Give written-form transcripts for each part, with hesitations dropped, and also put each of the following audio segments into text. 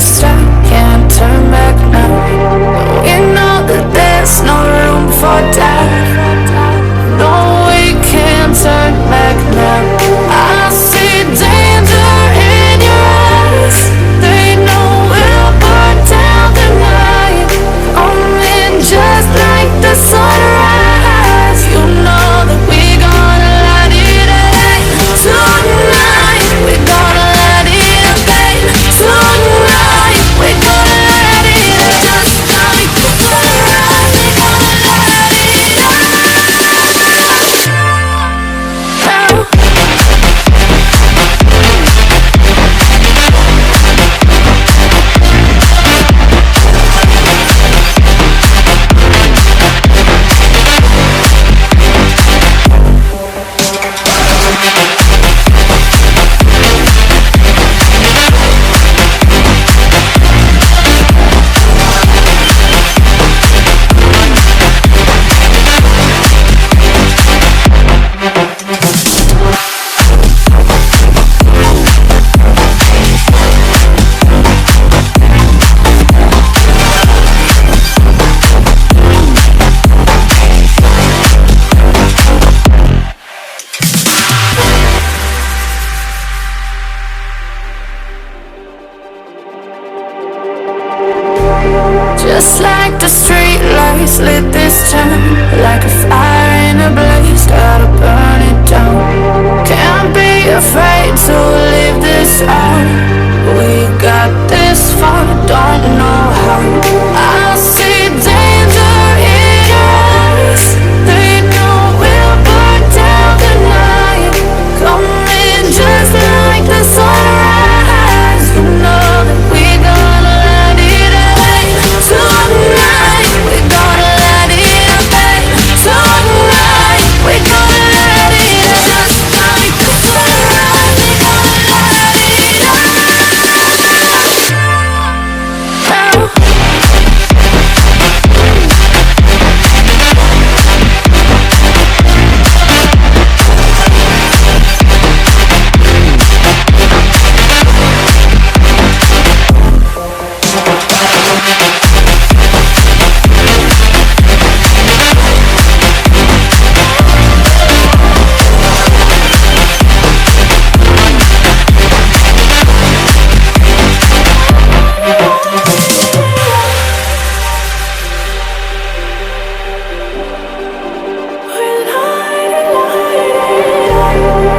stop, can't turn back now. We know that there's no room for doubt. No, we can't turn back now. I see danger in your eyes. They know we'll burn down the night. Coming just like the sunrise. You know that we gonna light it up tonight. We gonna light it up tonight. We gonna light it up just like the sunrise. We gonna light it up now. Just like the street lights lit this town, like a fire in a blaze, gotta burn it down. Can't be afraid to leave this out. We got this far, don't know how. I see danger in your eyes. They know we'll burn down the night. Coming just like the sunrise. You know that we gonna light it up tonight. We gonna light it up tonight. We gonna light it up just like the sunrise. We gonna light it up now.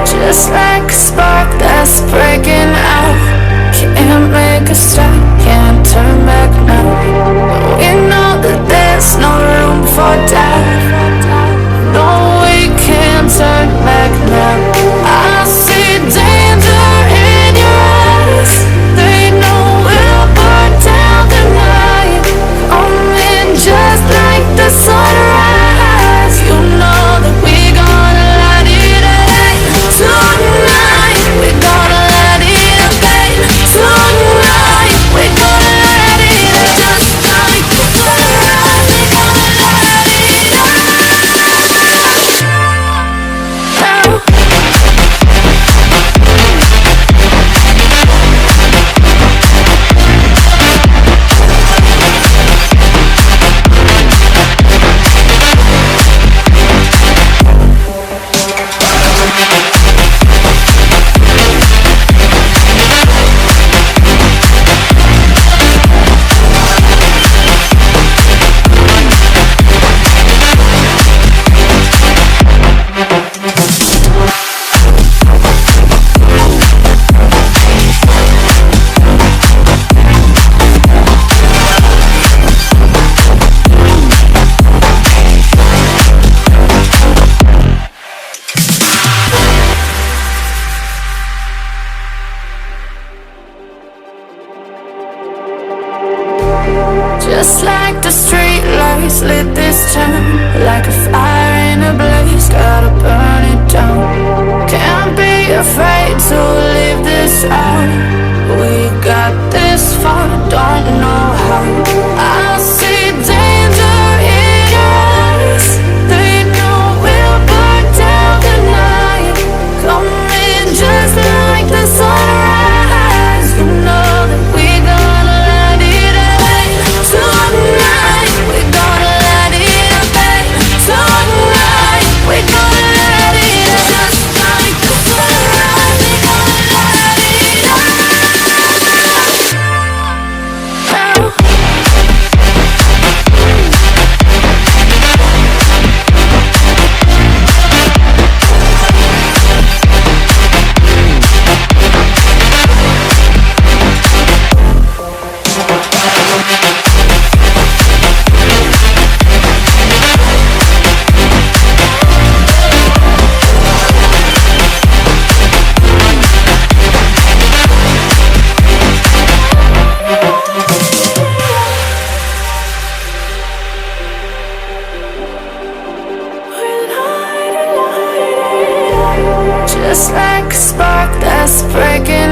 Just like a spark that's breaking out. Can't make a stop, can't turn back now. We know that there's no room for doubt. No, we can't turn back now. I see danger in your eyes. They know we'll burn down the night. Coming just like the sunrise. You know that we gonna light it up tonight. We gonna light it up tonight. We gonna light it up just like the sunrise. We gonna light it up now. Just like the street lights lit this town, like a fire in a blaze, gotta burn it down. Can't be afraid to leave this out. We got this far, don't know how. I see danger in your eyes. They know we'll burn down the night. Coming just like the sunrise. You know that we gonna Just like a spark that's breaking